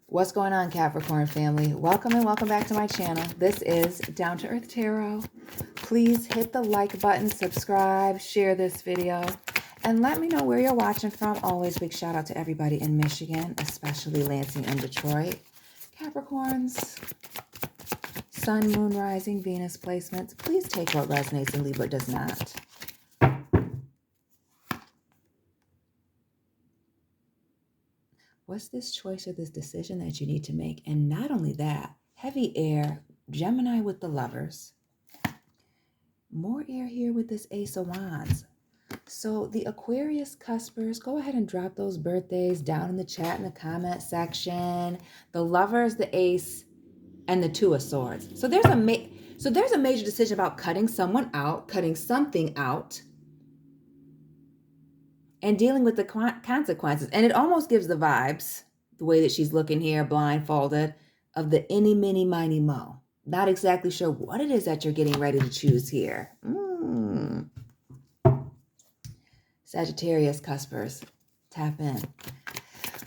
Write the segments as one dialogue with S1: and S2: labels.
S1: What's going on, Capricorn family? Welcome and welcome back to my channel. This is Down to Earth Tarot. Please hit the like button, subscribe, share this video, and let me know where you're watching from. Always big shout out to everybody in Michigan, especially Lansing and Detroit. Capricorns, Sun, Moon, Rising, Venus placements. Please take what resonates and leave what does not. What's this choice or this decision that you need to make? And not only that, heavy air, Gemini with the Lovers. More air here with this Ace of Wands. So the Aquarius cuspers, go ahead and drop those birthdays down in the chat in the comment section. The Lovers, the Ace, and the Two of Swords. So there's a major decision about cutting someone out, cutting something out, and dealing with the consequences. And it almost gives the vibes, the way that she's looking here, blindfolded, of the any, miny, miny, mo. Not exactly sure what it is that you're getting ready to choose here. Sagittarius cuspers, tap in.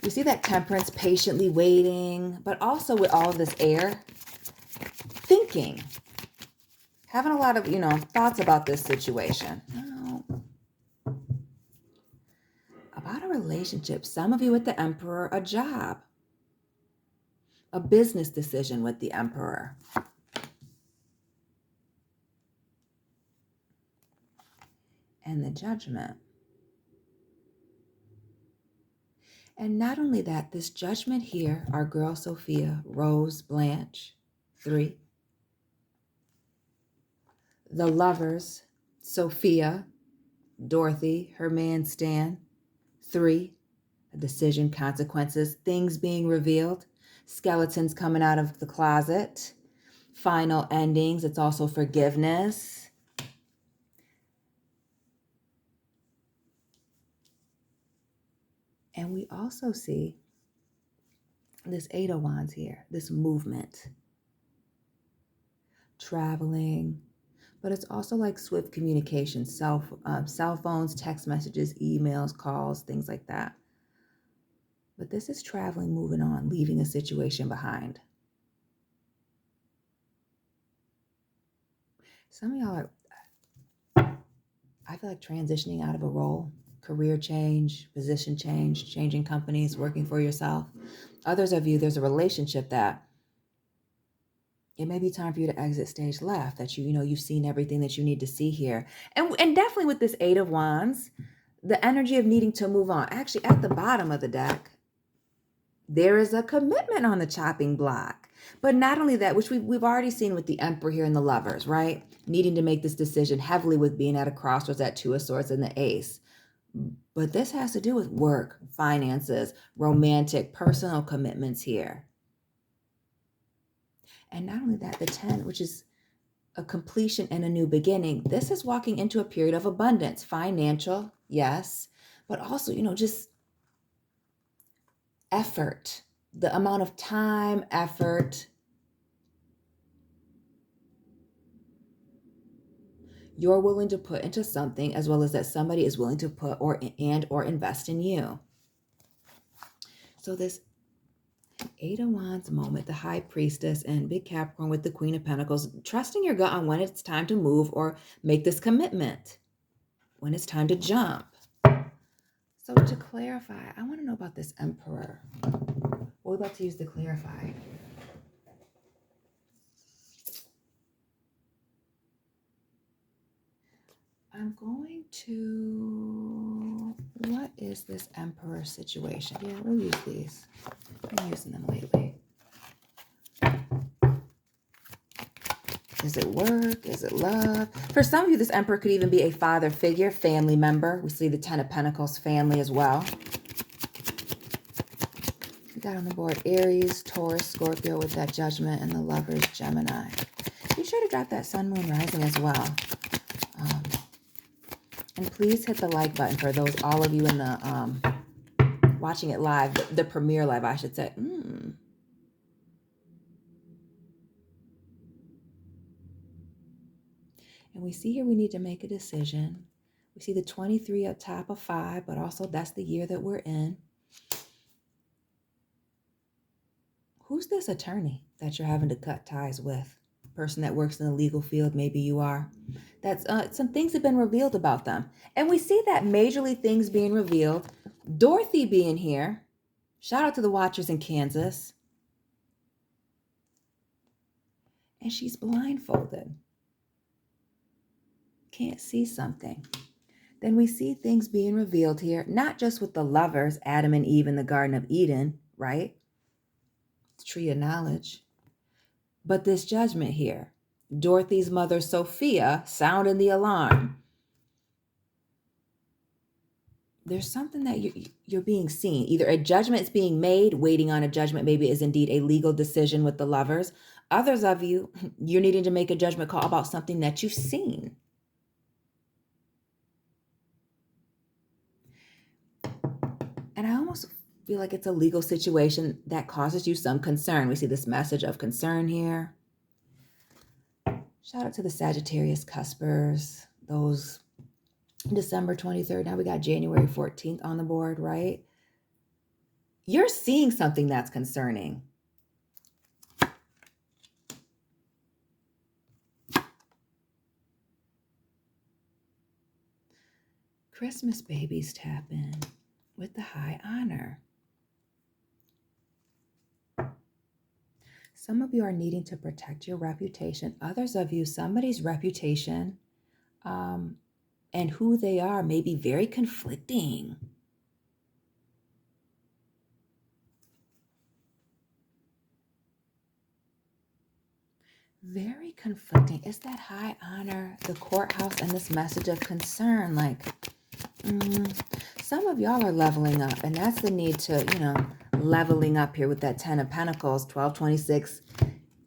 S1: We see that Temperance, patiently waiting, but also with all of this air, thinking, having a lot of, thoughts about this situation. About a relationship, some of you with the Emperor, a job, a business decision with the Emperor. And the Judgment. And not only that, this Judgment here, our girl Sophia, Rose, Blanche, 3. The Lovers, Sophia, Dorothy, her man Stan, 3. A decision, consequences, things being revealed, skeletons coming out of the closet, final endings. It's also forgiveness. And we also see this Eight of Wands here, this movement, traveling, but it's also like swift communication, cell phones, text messages, emails, calls, things like that. But this is traveling, moving on, leaving a situation behind. Some of y'all are, I feel like, transitioning out of a role, career change, position change, changing companies, working for yourself. Others of you, there's a relationship that it may be time for you to exit stage left, that you've seen everything that you need to see here. And definitely with this Eight of Wands, the energy of needing to move on. Actually, at the bottom of the deck, there is a commitment on the chopping block. But not only that, which we've already seen with the Emperor here and the Lovers, right? Needing to make this decision heavily with being at a crossroads, at Two of Swords and the Ace. But this has to do with work, finances, romantic, personal commitments here. And not only that, the 10, which is a completion and a new beginning. This is walking into a period of abundance, financial, yes, but also, just effort, the amount of time, effort you're willing to put into something, as well as that somebody is willing to put or invest in you. So this Eight of Wands moment, the High Priestess and Big Capricorn with the Queen of Pentacles, trusting your gut on when it's time to move or make this commitment, when it's time to jump. So to clarify, I want to know about this Emperor. What we're about to use to clarify. I'm going to, what is this Emperor situation? Yeah, we'll use these. I've been using them lately. Is it work? Is it love? For some of you, this Emperor could even be a father figure, family member. We see the 10 of Pentacles, family as well. We got on the board Aries, Taurus, Scorpio with that Judgment, and the Lovers, Gemini. Be sure to drop that Sun, Moon, Rising as well. And please hit the like button for those, all of you in the watching it live, the premiere live, I should say. And we see here we need to make a decision. We see the 23 up top of 5, but also that's the year that we're in. Who's this attorney that you're having to cut ties with? Person that works in the legal field, maybe you are. That's some things have been revealed about them. And we see that majorly things being revealed. Dorothy being here. Shout out to the watchers in Kansas. And she's blindfolded. Can't see something. Then we see things being revealed here, not just with the lovers, Adam and Eve in the Garden of Eden, right? The tree of knowledge. But this judgment here. Dorothy's mother, Sophia, sounding the alarm. There's something that you're being seen. Either a judgment is being made, waiting on a judgment maybe is indeed a legal decision with the lovers. Others of you, you're needing to make a judgment call about something that you've seen. And I almost feel like it's a legal situation that causes you some concern. We see this message of concern here. Shout out to the Sagittarius cuspers, those December 23rd. Now we got January 14th on the board, right? You're seeing something that's concerning. Christmas babies tap in with the high honor. Some of you are needing to protect your reputation. Others of you, somebody's reputation and who they are may be very conflicting. Very conflicting. It's that high honor, the courthouse, and this message of concern. Like, some of y'all are leveling up, and that's the need to, leveling up here with that 10 of Pentacles, 1226.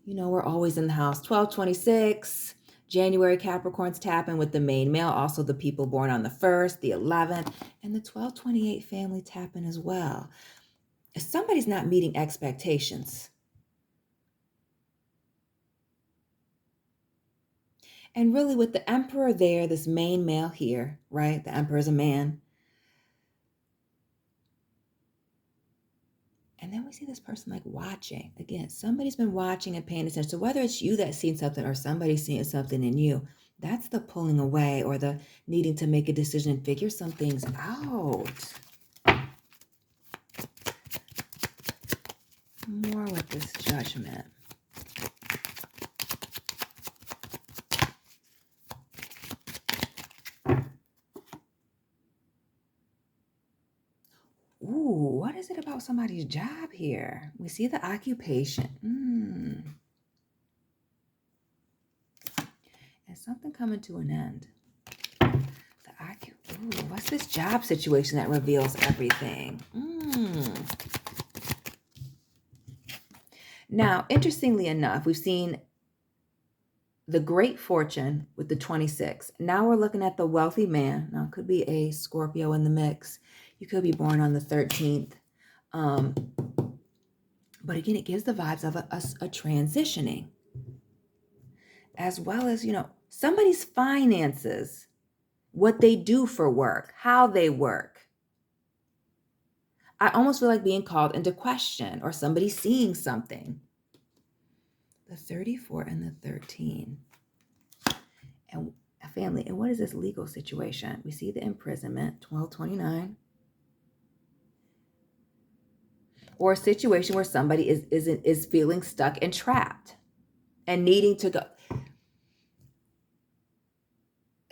S1: We're always in the house. 1226, January Capricorns tapping with the main male, also the people born on the 1st, the 11th, and the 1228 family tapping as well. If somebody's not meeting expectations. And really with the Emperor there, this main male here, right? The Emperor is a man. And then we see this person like watching. Again, somebody's been watching and paying attention. So whether it's you that's seen something or somebody's seeing something in you, that's the pulling away or the needing to make a decision and figure some things out. More with this judgment. Ooh, what is it about somebody's job here? We see the occupation. And something coming to an end. Ooh, what's this job situation that reveals everything? Now, interestingly enough, we've seen the great fortune with the 26. Now we're looking at the wealthy man. Now, it could be a Scorpio in the mix. You could be born on the 13th. But again, it gives the vibes of a transitioning. As well as, somebody's finances, what they do for work, how they work. I almost feel like being called into question or somebody seeing something. The 34 and the 13. And a family. And what is this legal situation? We see the imprisonment, 1229. Or a situation where somebody is feeling stuck and trapped and needing to go.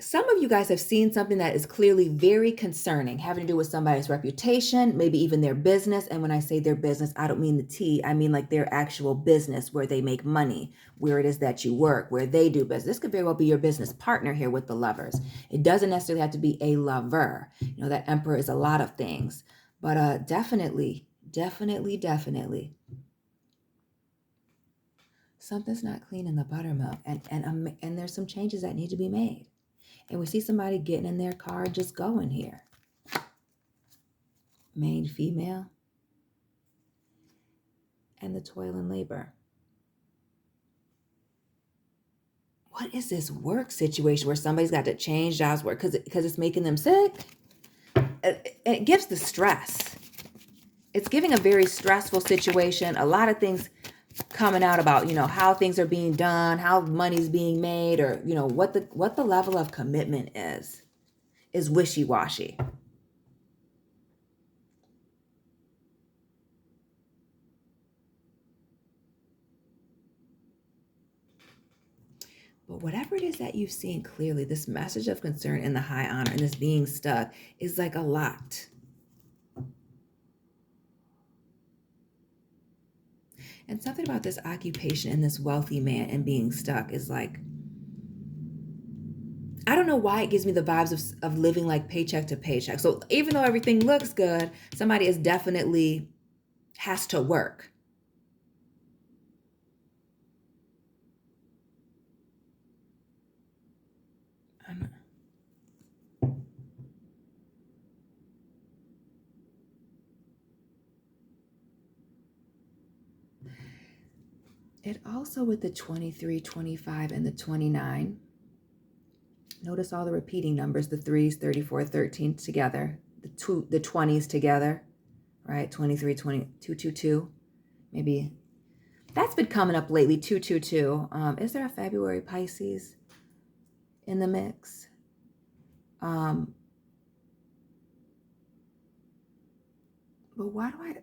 S1: Some of you guys have seen something that is clearly very concerning, having to do with somebody's reputation, maybe even their business. And when I say their business, I don't mean the T. I mean like their actual business, where they make money, where it is that you work, where they do business. This could very well be your business partner here with the lovers. It doesn't necessarily have to be a lover. That Emperor is a lot of things. But definitely. Something's not clean in the buttermilk. And there's some changes that need to be made. And we see somebody getting in their car and just going here. Main female. And the toil and labor. What is this work situation where somebody's got to change jobs work because it's making them sick? It gives the stress. It's giving a very stressful situation. A lot of things coming out about, how things are being done, how money's being made, or, what the level of commitment is wishy-washy. But whatever it is that you've seen clearly, this message of concern in the high honor and this being stuck is like a lot. And something about this occupation and this wealthy man and being stuck is like, I don't know why it gives me the vibes of living like paycheck to paycheck. So even though everything looks good, somebody is definitely has to work. It also, with the 23, 25, and the 29, notice all the repeating numbers, the 3s, 34, 13 together, the 20s together, right? 23, 20, 222, maybe. That's been coming up lately, 222. Is there a February Pisces in the mix? But why do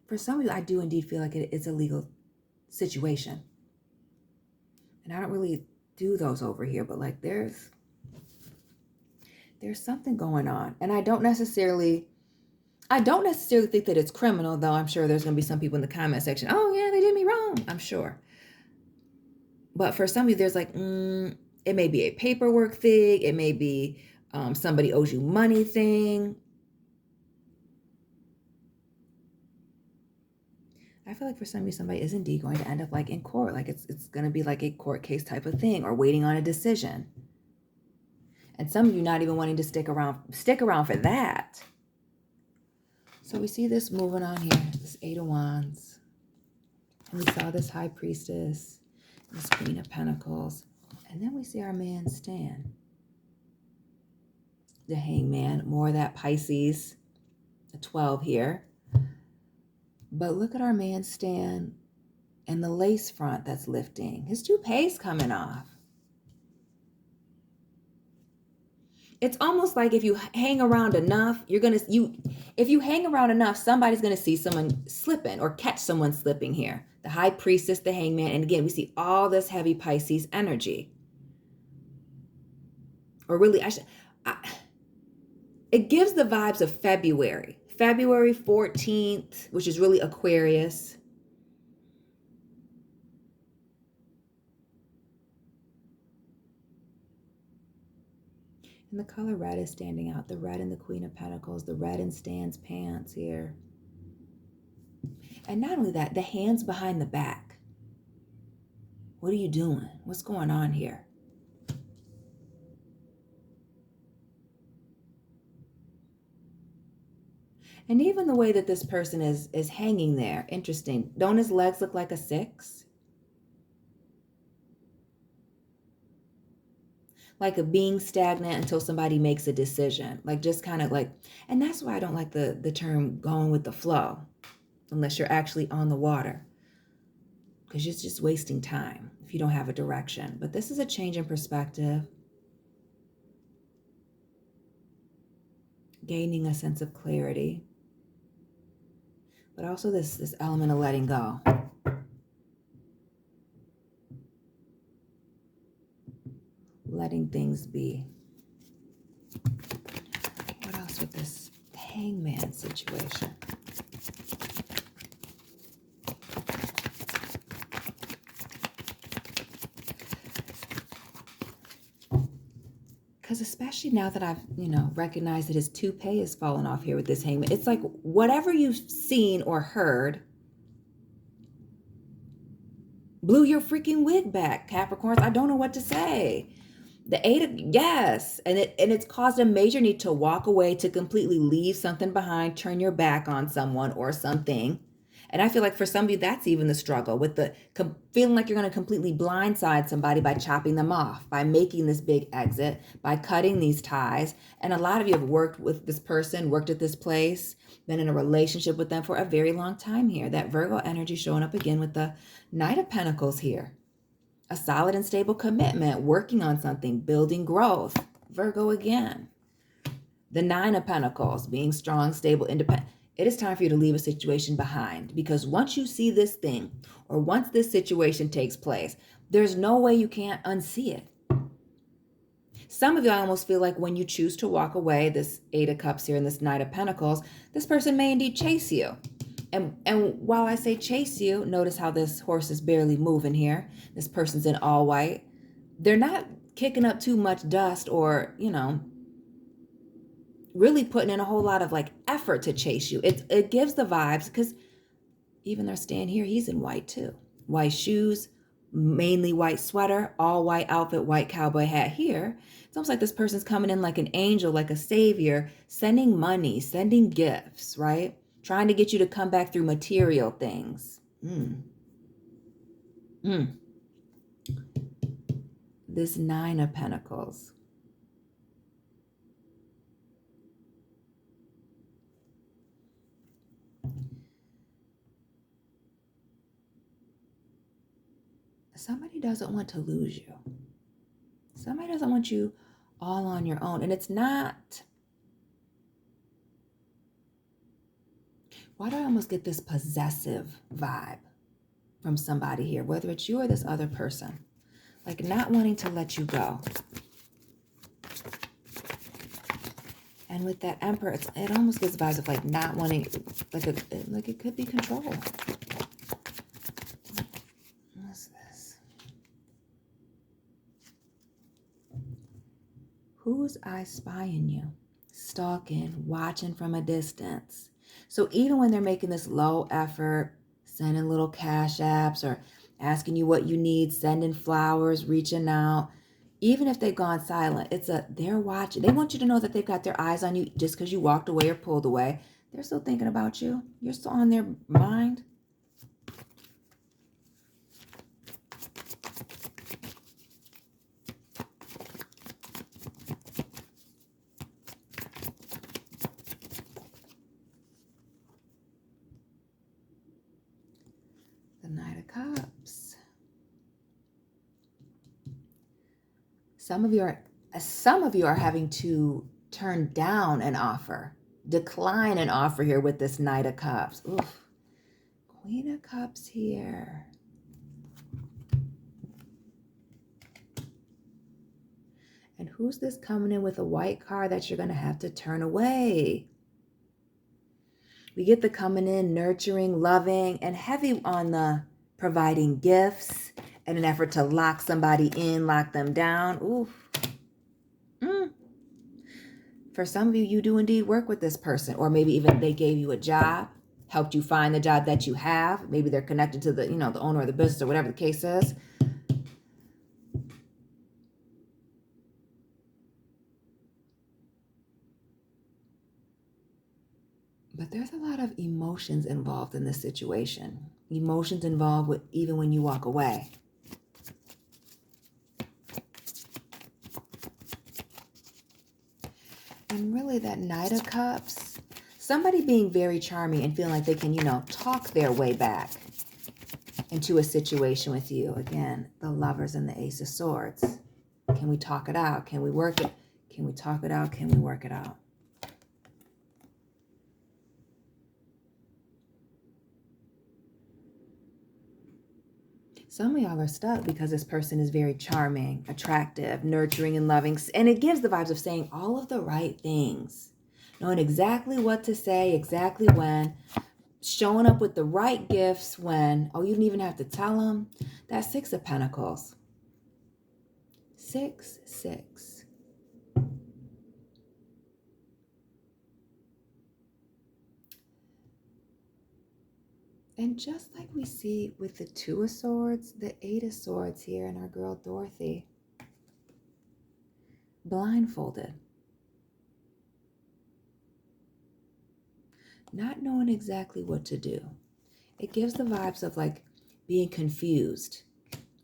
S1: for some of you, I do indeed feel like it's a legal situation. And I don't really do those over here, but like there's something going on. And I don't necessarily think that it's criminal, though I'm sure there's going to be some people in the comment section, oh yeah, they did me wrong, I'm sure. But for some of you, there's like, it may be a paperwork thing, it may be somebody owes you money thing. I feel like for some of you, somebody is indeed going to end up like in court. Like it's going to be like a court case type of thing, or waiting on a decision. And some of you not even wanting to stick around for that. So we see this moving on here, this 8 of Wands. And we saw this High Priestess, this Queen of Pentacles. And then we see our man stand. The Hangman, more of that Pisces, the 12 here. But look at our man stand and the lace front that's lifting. His toupee's coming off. It's almost like if you hang around enough, if you hang around enough, somebody's going to see someone slipping or catch someone slipping here. The High Priestess, the Hangman, and again, we see all this heavy Pisces energy. Or really, it gives the vibes of February 14th, which is really Aquarius. And the color red is standing out. The red in the Queen of Pentacles, the red in Stan's pants here. And not only that, the hands behind the back. What are you doing? What's going on here? And even the way that this person is hanging there, interesting. Don't his legs look like a 6? Like a being stagnant until somebody makes a decision. Like just kind of like, and that's why I don't like the term going with the flow, unless you're actually on the water. Because you're just wasting time if you don't have a direction. But this is a change in perspective. Gaining a sense of clarity. But also this element of letting go. Letting things be. What else with this Hangman situation? Because especially now that I've, recognized that his toupee has fallen off here with this Hangman, it's like whatever you've seen or heard blew your freaking wig back, Capricorns. I don't know what to say. The 8 of, yes, and it's caused a major need to walk away, to completely leave something behind, turn your back on someone or something. And I feel like for some of you, that's even the struggle with the feeling like you're going to completely blindside somebody by chopping them off, by making this big exit, by cutting these ties. And a lot of you have worked with this person, worked at this place, been in a relationship with them for a very long time here. That Virgo energy showing up again with the Knight of Pentacles here. A solid and stable commitment, working on something, building growth. Virgo again. The Nine of Pentacles, being strong, stable, independent. It is time for you to leave a situation behind, because once you see this thing, or once this situation takes place, there's no way you can't unsee it. Some of you, I almost feel like when you choose to walk away, this Eight of Cups here and this Knight of Pentacles, this person may indeed chase you. And while I say chase you, notice how this horse is barely moving here. This person's in all white. They're not kicking up too much dust or, really putting in a whole lot of like effort to chase you. It gives the vibes, because even they're staying here, he's in white too. White shoes, mainly white sweater, all white outfit, white cowboy hat here. It's almost like this person's coming in like an angel, like a savior, sending money, sending gifts, right? Trying to get you to come back through material things. This Nine of Pentacles. Somebody doesn't want to lose you. Somebody doesn't want you all on your own. And it's not, why do I almost get this possessive vibe from somebody here, whether it's you or this other person? Like not wanting to let you go. And with that Emperor, it almost gives vibes of like not wanting, like it could be control. What's this? Who's I spying you? Stalking, watching from a distance. So even when they're making this low effort, sending little cash apps or asking you what you need, sending flowers, reaching out, even if they've gone silent, they're watching. They want you to know that they've got their eyes on you just because you walked away or pulled away. They're still thinking about you. You're still on their mind. The Knight of Cups. Some of you are having to turn down an offer, decline an offer here with this Knight of Cups. Oof. Queen of Cups here. And who's this coming in with a white card that you're going to have to turn away? We get the coming in, nurturing, loving, and heavy on the providing gifts in an effort to lock somebody in, lock them down. Oof. For some of you, you do indeed work with this person, or maybe even they gave you a job, helped you find the job that you have. Maybe they're connected to the, the owner of the business or whatever the case is. But there's a lot of emotions involved in this situation. Emotions involved with even when you walk away. And really that Knight of Cups, somebody being very charming and feeling like they can, talk their way back into a situation with you. Again, the Lovers and the Ace of Swords. Can we talk it out? Can we work it? Can we talk it out? Can we work it out? Some of y'all are stuck because this person is very charming, attractive, nurturing, and loving. And it gives the vibes of saying all of the right things, knowing exactly what to say, exactly when, showing up with the right gifts when, you didn't even have to tell them. That's Six of Pentacles. 6, 6. And just like we see with the Two of Swords, the Eight of Swords here and our girl Dorothy, blindfolded. Not knowing exactly what to do. it gives the vibes of like being confused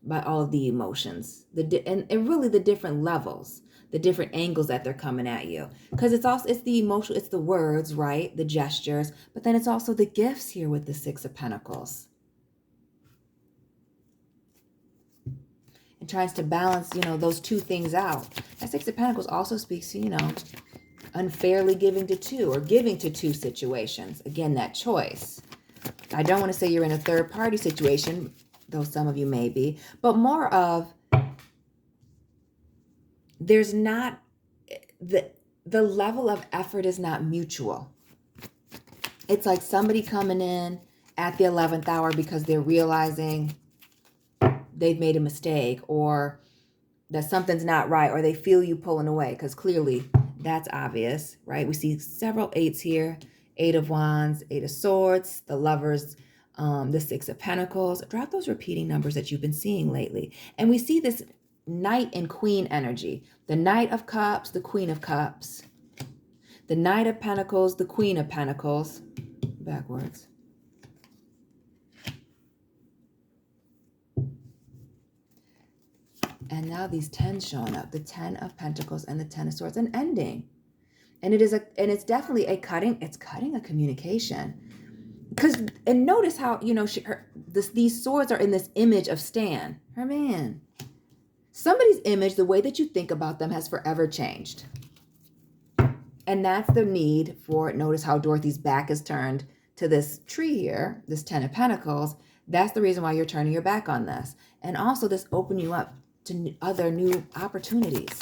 S1: by all of the emotions, and really the different levels, the different angles that they're coming at you. Because it's the emotional, it's the words, right? The gestures, but then it's also the gifts here with the Six of Pentacles. And tries to balance, those two things out. That Six of Pentacles also speaks to, unfairly giving to two or giving to two situations. Again, that choice. I don't want to say you're in a third party situation, though some of you may be, but more of there's not, the level of effort is not mutual. It's like somebody coming in at the 11th hour because they're realizing they've made a mistake or that something's not right, or they feel you pulling away, because clearly that's obvious, right? We see several eights here, Eight of Wands, Eight of Swords, the Lovers, the Six of Pentacles. Drop those repeating numbers that you've been seeing lately. And we see this Knight and Queen energy. The Knight of Cups, the Queen of Cups. The Knight of Pentacles, the Queen of Pentacles. Backwards. And now these 10s showing up. The 10 of Pentacles and the 10 of Swords. An ending. And it's definitely it's cutting a communication. And notice how, these swords are in this image of Stan, her man. Somebody's image, the way that you think about them has forever changed. And that's the need for, notice how Dorothy's back is turned to this tree here, this 10 of Pentacles. That's the reason why you're turning your back on this. And also this open you up to other new opportunities,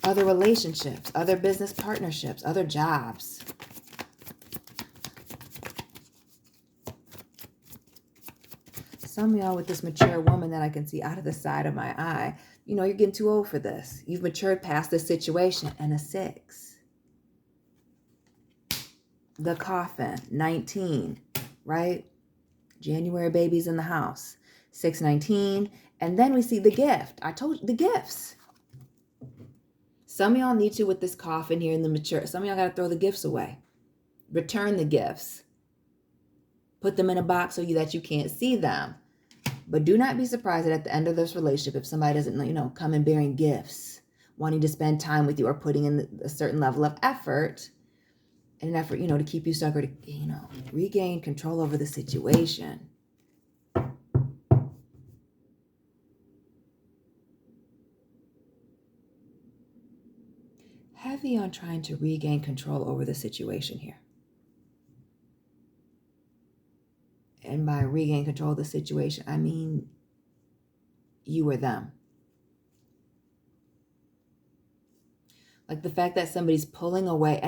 S1: other relationships, other business partnerships, other jobs. Some of y'all with this mature woman that I can see out of the side of my eye, you're getting too old for this. You've matured past this situation. And a 6. The coffin, 19, right? January babies in the house. 619. And then we see the gift. I told you, the gifts. Some of y'all need to, with this coffin here in the mature, some of y'all got to throw the gifts away. Return the gifts. Put them in a box so that you can't see them. But do not be surprised that at the end of this relationship, if somebody doesn't, come in bearing gifts, wanting to spend time with you or putting in a certain level of effort, and an effort, to keep you stuck or to, regain control over the situation. Heavy on trying to regain control over the situation here. And by regain control of the situation, I mean you or them. Like the fact that somebody's pulling away.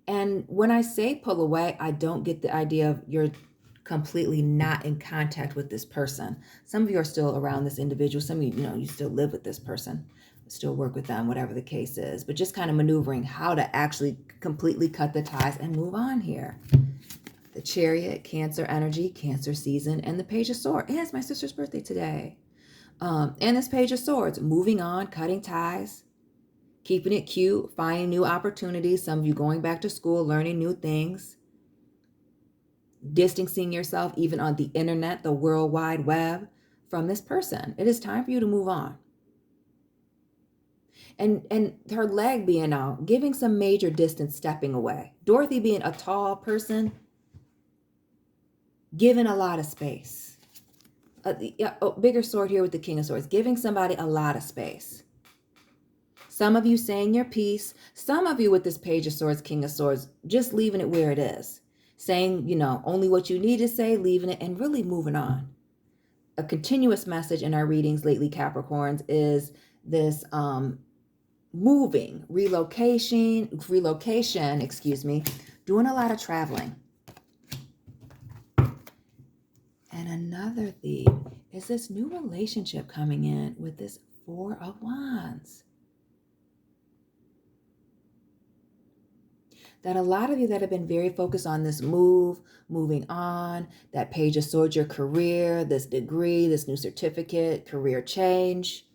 S1: And when I say pull away, I don't get the idea of you're completely not in contact with this person. Some of you are still around this individual. Some of you, you still live with this person, still work with them, whatever the case is. But just kind of maneuvering how to actually completely cut the ties and move on here. The Chariot, Cancer energy, Cancer season, and the Page of Swords. Yeah, it's my sister's birthday today. And this Page of Swords, moving on, cutting ties, keeping it cute, finding new opportunities. Some of you going back to school, learning new things, distancing yourself even on the internet, the World Wide Web, from this person. It is time for you to move on. And her leg being out, giving some major distance, stepping away. Dorothy being a tall person, giving a lot of space. Bigger sword here with the King of Swords, giving somebody a lot of space. Some of you saying your piece. Some of you with this Page of Swords, King of Swords, just leaving it where it is. Saying, only what you need to say, leaving it, and really moving on. A continuous message in our readings lately, Capricorns, is this moving, relocation, doing a lot of traveling. And another theme is this new relationship coming in with this Four of Wands. That a lot of you that have been very focused on this moving on, that Page of Swords, your career, this degree, this new certificate, career change,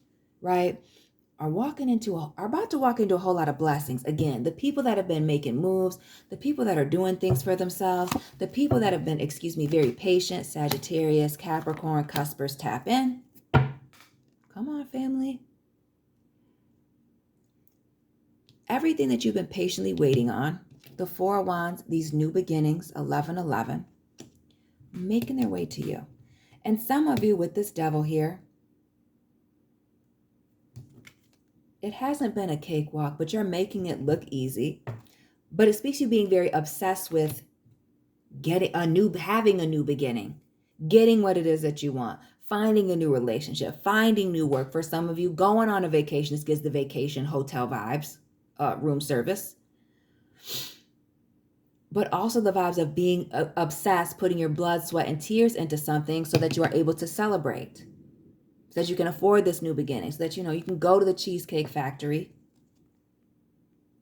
S1: right? are about to walk into a whole lot of blessings. Again, the people that have been making moves, the people that are doing things for themselves, the people that have been, very patient, Sagittarius, Capricorn, cuspers, tap in. Come on, family. Everything that you've been patiently waiting on, the Four of Wands, these new beginnings, 1111, making their way to you. And some of you with this devil here, it hasn't been a cakewalk, but you're making it look easy. But it speaks to you being very obsessed with having a new beginning, getting what it is that you want, finding a new relationship, finding new work. For some of you, going on a vacation. This gives the vacation hotel vibes, room service. But also the vibes of being obsessed, putting your blood, sweat, and tears into something so that you are able to celebrate, so that you can afford this new beginning, so that you can go to the Cheesecake Factory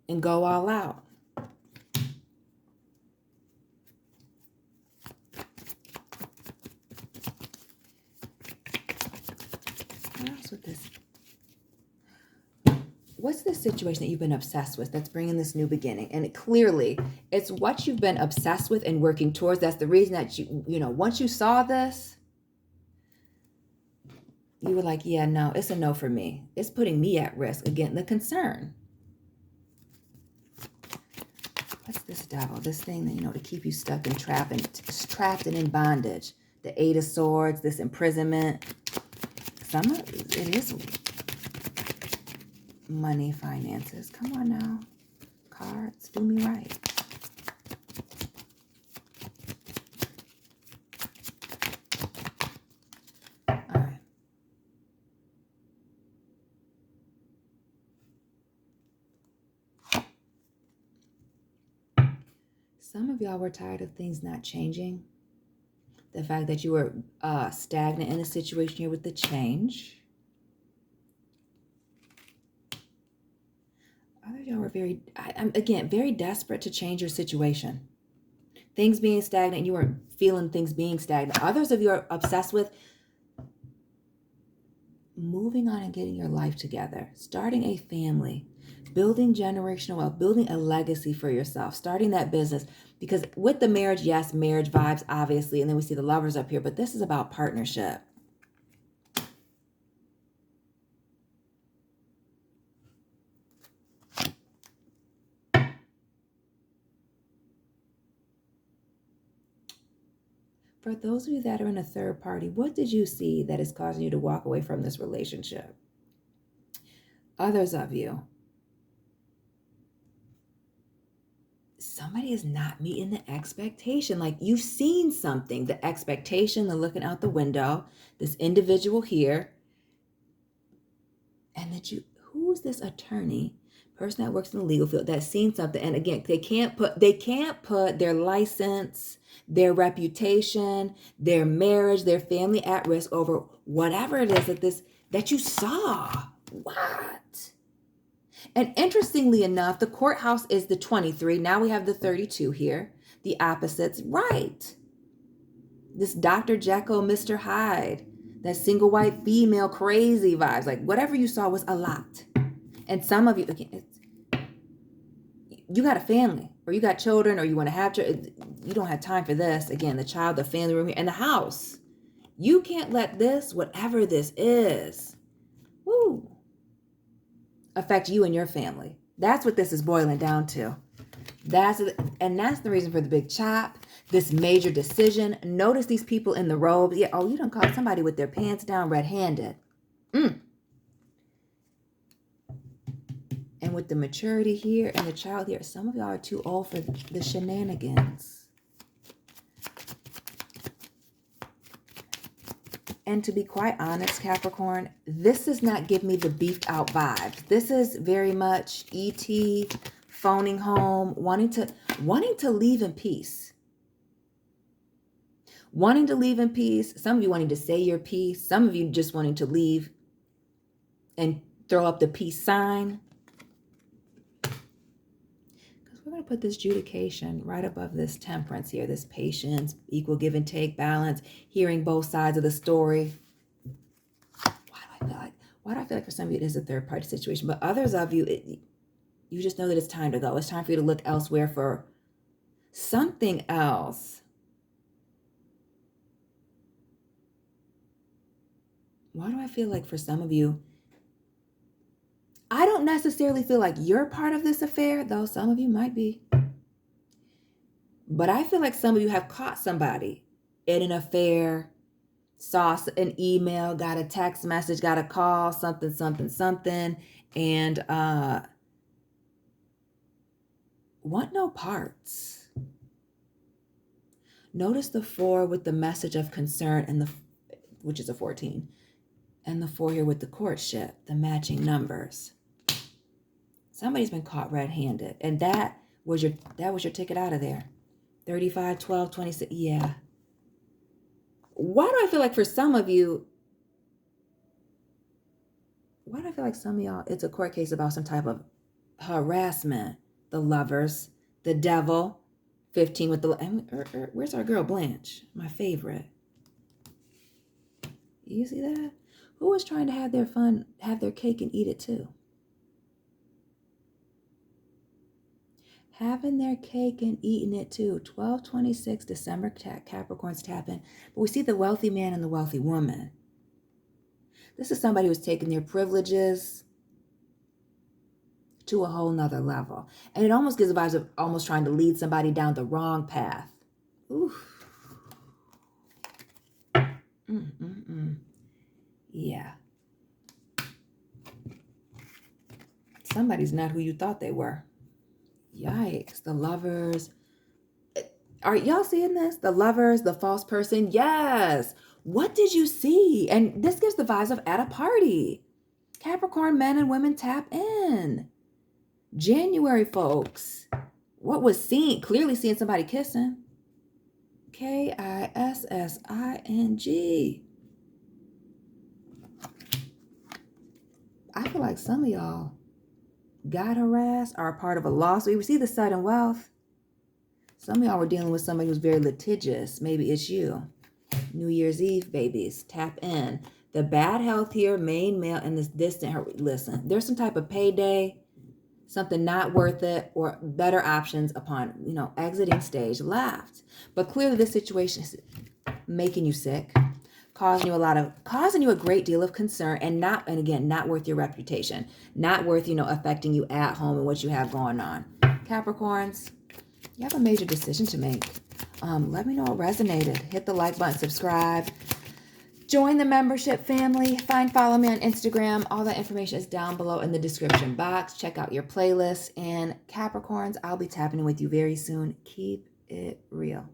S1: and go all out. What else with this? What's the situation that you've been obsessed with that's bringing this new beginning? And clearly, it's what you've been obsessed with and working towards. That's the reason that once you saw this, you were like, yeah, no, it's a no for me. It's putting me at risk. Again, the concern. What's this devil? This thing that, to keep you stuck and trapped and in bondage. The Eight of Swords, this imprisonment. It is money, finances. Come on now. Cards, do me right. All right. Some of y'all were tired of things not changing. The fact that you were stagnant in a situation here with the change. Others of y'all were very desperate to change your situation. Things being stagnant, you weren't feeling things being stagnant. Others of you are obsessed with moving on and getting your life together, starting a family, building generational wealth, building a legacy for yourself, starting that business. Because with the marriage, yes, marriage vibes, obviously, and then we see the Lovers up here, but this is about partnership. For those of you that are in a third party, what did you see that is causing you to walk away from this relationship? Others of you, somebody is not meeting the expectation. Like you've seen something, the expectation, the looking out the window, this individual here, and that who's this attorney, person that works in the legal field that's seen something, and again, they can't put their license, their reputation, their marriage, their family at risk over whatever it is that you saw. What? And interestingly enough, the courthouse is the 23. Now we have the 32 here. The opposites, right? This Dr. Jekyll, Mr. Hyde, that single white female crazy vibes. Like whatever you saw was a lot. And some of you, again, you got a family or you got children or you want to have children. You don't have time for this. Again, the child, the family room here, and the house. You can't let this, whatever this is, affect you and your family. That's what this is boiling down to. That's the reason for the big chop, this major decision. Notice these people in the robes. Yeah, you done caught somebody with their pants down red-handed. And with the maturity here and the child here, some of y'all are too old for the shenanigans. And to be quite honest, Capricorn, this does not give me the beefed out vibes. This is very much ET, phoning home, wanting to leave in peace. Wanting to leave in peace. Some of you wanting to say your piece. Some of you just wanting to leave and throw up the peace sign. We're going to put this judication right above this temperance here, this patience, equal give and take, balance, hearing both sides of the story. Why do I feel like for some of you it is a third party situation, but others of you, you just know that it's time to go. It's time for you to look elsewhere for something else. Why do I feel like for some of you, I don't necessarily feel like you're part of this affair, though some of you might be. But I feel like some of you have caught somebody in an affair, saw an email, got a text message, got a call, something, and want no parts. Notice the 4 with the message of concern, and which is a 14, and the 4 here with the courtship, the matching numbers. Somebody's been caught red-handed, and that was your ticket out of there. 35, 12, 26. Yeah. Why do I feel like for some of you, some of y'all, it's a court case about some type of harassment? The Lovers, the Devil, 15 with the, where's our girl Blanche? My favorite. You see that? Who was trying to have their fun, have their cake and eat it too? Having their cake and eating it too. 12/26, December, Capricorn's tapping. But we see the wealthy man and the wealthy woman. This is somebody who's taking their privileges to a whole nother level. And it almost gives the vibes of almost trying to lead somebody down the wrong path. Oof. Yeah. Somebody's not who you thought they were. Yikes. The Lovers. Are y'all seeing this? The Lovers, the false person. Yes. What did you see? And this gives the vibes of at a party. Capricorn men and women tap in. January, folks. What was seen? Clearly seeing somebody kissing. Kissing. I feel like some of y'all got harassed, are a part of a lawsuit. We see the sudden wealth. Some of y'all were dealing with somebody who's very litigious. Maybe it's you. New Year's Eve babies. Tap in. The bad health here, main male, and this distant. Listen, there's some type of payday, something not worth it, or better options upon, exiting stage left. But clearly this situation is making you sick, causing you a great deal of concern, and again, not worth your reputation, not worth, affecting you at home and what you have going on. Capricorns, you have a major decision to make. Let me know what resonated. Hit the like button, subscribe, join the membership family, follow me on Instagram. All that information is down below in the description box. Check out your playlist. And Capricorns, I'll be tapping in with you very soon. Keep it real.